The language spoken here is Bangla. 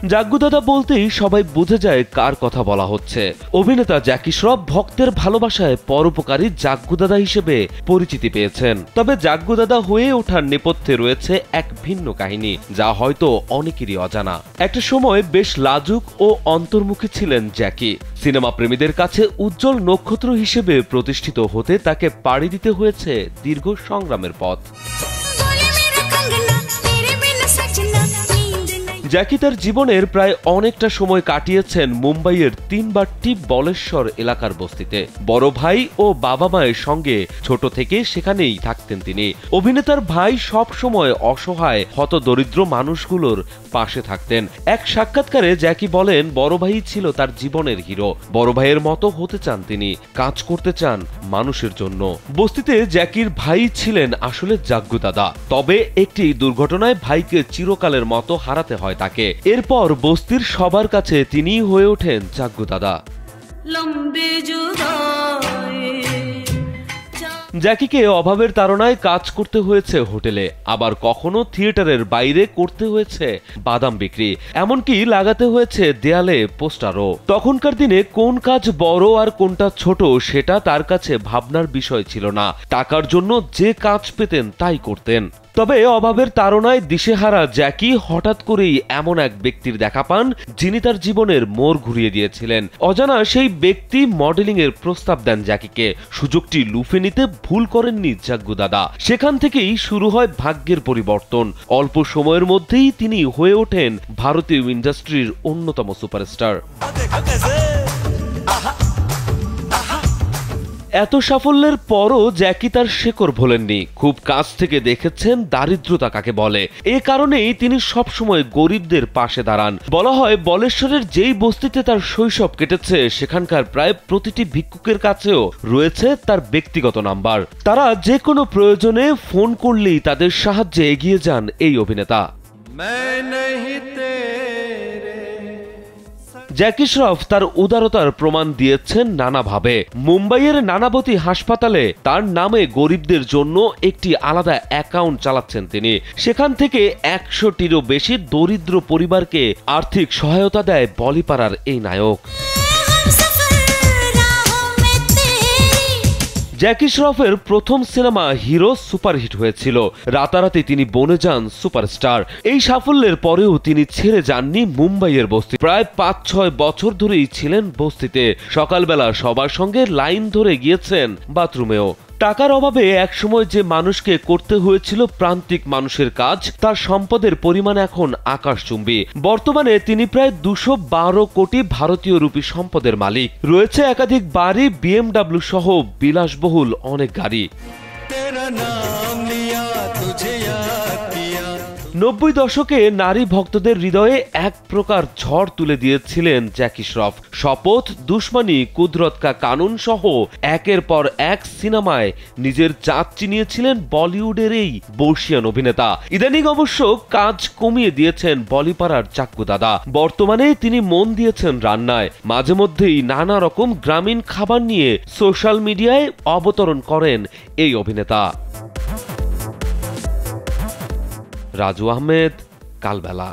জাগ্গু দাদা বলতেই সবাই বুঝে যায় কার কথা বলা হচ্ছে। অভিনেতা জ্যাকি শ্রফ ভক্তের ভালোবাসায় পরোপকারী জাগ্গু দাদা হিসেবে পরিচিতি পেয়েছেন। তবে জাগ্গু দাদা হয়ে ওঠার নেপথ্যে রয়েছে এক ভিন্ন কাহিনী, যা হয়তো অনেকেরই অজানা। একটা সময় বেশ লাজুক ও অন্তর্মুখী ছিলেন জ্যাকি। সিনেমা প্রেমীদের কাছে উজ্জ্বল নক্ষত্র হিসেবে প্রতিষ্ঠিত হতে তাকে পাড়ি দিতে হয়েছে দীর্ঘ সংগ্রামের পথ। জ্যাকি তার জীবনের প্রায় অনেকটা সময় কাটিয়েছেন মুম্বাইয়ের ৩ বাট্টি বলেশ্বর এলাকার বস্তিতে। বড় ভাই ও বাবা মায়ের সঙ্গে ছোট থেকে সেখানেই থাকতেন তিনি। অভিনেতার ভাই সব সময় অসহায় হতদরিদ্র মানুষগুলোর পাশে থাকতেন। এক সাক্ষাৎকারে জ্যাকি বলেন, বড় ভাই ছিল তার জীবনের হিরো। বড় ভাইয়ের মতো হতে চান তিনি, কাজ করতে চান মানুষের জন্য। বস্তিতে জ্যাকির ভাই ছিলেন আসলে জাগ্গু দাদা। তবে একটি দুর্ঘটনায় ভাইকে চিরকালের মতো হারাতে হয় তাকে। এরপর বস্তির সবার কাছে তিনি হয়ে ওঠেন জাগ্গু দাদা। জ্যাকিকে অভাবের তাড়নায় কাজ করতে হয়েছে হোটেলে, আবার কখনো থিয়েটারের বাইরে করতে হয়েছে বাদাম বিক্রি, এমনকি লাগাতে হয়েছে দেয়ালে পোস্টারও। তখনকার দিনে কোন কাজ বড় আর কোনটা ছোট সেটা তার কাছে ভাবনার বিষয় ছিল না। টাকার জন্য যে কাজ পেতেন তাই করতেন। তবে অভাবের তাড়নায় দিশেহারা জ্যাকি হঠাৎ করেই এমন এক ব্যক্তির দেখা পান যিনি তার জীবনের মোড় ঘুরিয়ে দিয়েছিলেন। অজানা সেই ব্যক্তি মডেলিং এর প্রস্তাব দেন জ্যাকিকে। সুযোগটি লুফে নিতে ভুল করেননি জাগ্গু দাদা। সেখান থেকেই শুরু হয় ভাগ্যের পরিবর্তন। অল্প সময়ের মধ্যেই তিনি হয়ে ওঠেন ভারতীয় ইন্ডাস্ট্রির অন্যতম সুপারস্টার। এত সাফল্যের পরও জ্যাকি তার শেকড় ভোলেননি। খুব কাছ থেকে দেখেছেন দারিদ্রতা কাকে বলে। এ কারণেই তিনি সবসময় গরিবদের পাশে দাঁড়ান। বলা হয় বলেশ্বরের যেই বস্তিতে তার শৈশব কেটেছে সেখানকার প্রায় প্রতিটি ভিক্ষুকের কাছেও রয়েছে তার ব্যক্তিগত নাম্বার। তারা যে কোনো প্রয়োজনে ফোন করলেই তাদের সাহায্যে এগিয়ে যান এই অভিনেতা। জ্যাকি শ্রফ তার উদারতার প্রমাণ দিয়েছেন নানাভাবে। মুম্বাইয়ের নানাবতী হাসপাতালে তার নামে গরিবদের জন্য একটি আলাদা অ্যাকাউন্ট চালাচ্ছেন তিনি। সেখান থেকে ১০০টিরও বেশি দরিদ্র পরিবারকে আর্থিক সহায়তা দেয় বলিপাড়ার এই নায়ক। জ্যাকি শ্রফের প্রথম সিনেমা হিরো সুপারহিট হয়েছিল। রাতারাতি তিনি বনে যান সুপারস্টার। এই সাফল্যের পরেও তিনি ছেড়ে যাননি মুম্বাইয়ের বস্তি। প্রায় ৫-৬ বছর ধরেই ছিলেন বস্তিতে। সকালবেলা সবার সঙ্গে লাইন ধরে গিয়েছেন বাথরুমেও। টাকার অভাবে একসময় যে মানুষকে করতে হয়েছিল প্রান্তিক মানুষের কাজ, তার সম্পদের পরিমাণ এখন আকাশচুম্বী। বর্তমানে তিনি প্রায় ২১২ কোটি ভারতীয় রুপি সম্পদের মালিক। রয়েছে একাধিক বাড়ি, BMW সহ বিলাসবহুল অনেক গাড়ি। ৯০ দশকে নারী ভক্তদের হৃদয়ে এক প্রকার ঝড় তুলে দিয়েছিলেন জ্যাকি শ্রফ। শপথ, দুশ্মনী, কুদরত কা কানুন সহ একের পর এক সিনেমায় নিজের চাঁদ চিনিয়েছিলেন বলিউডের এই বর্ষিয়ান অভিনেতা। ইদানিং অবশ্য কাজ কমিয়ে দিয়েছেন বলিপাড়ার জাগ্গু দাদা। বর্তমানে তিনি মন দিয়েছেন রান্নায়। মাঝে মধ্যেই নানা রকম গ্রামীণ খাবার নিয়ে সোশ্যাল মিডিয়ায় অবতরণ করেন এই অভিনেতা। রাজু আহমেদ, কালবেলা।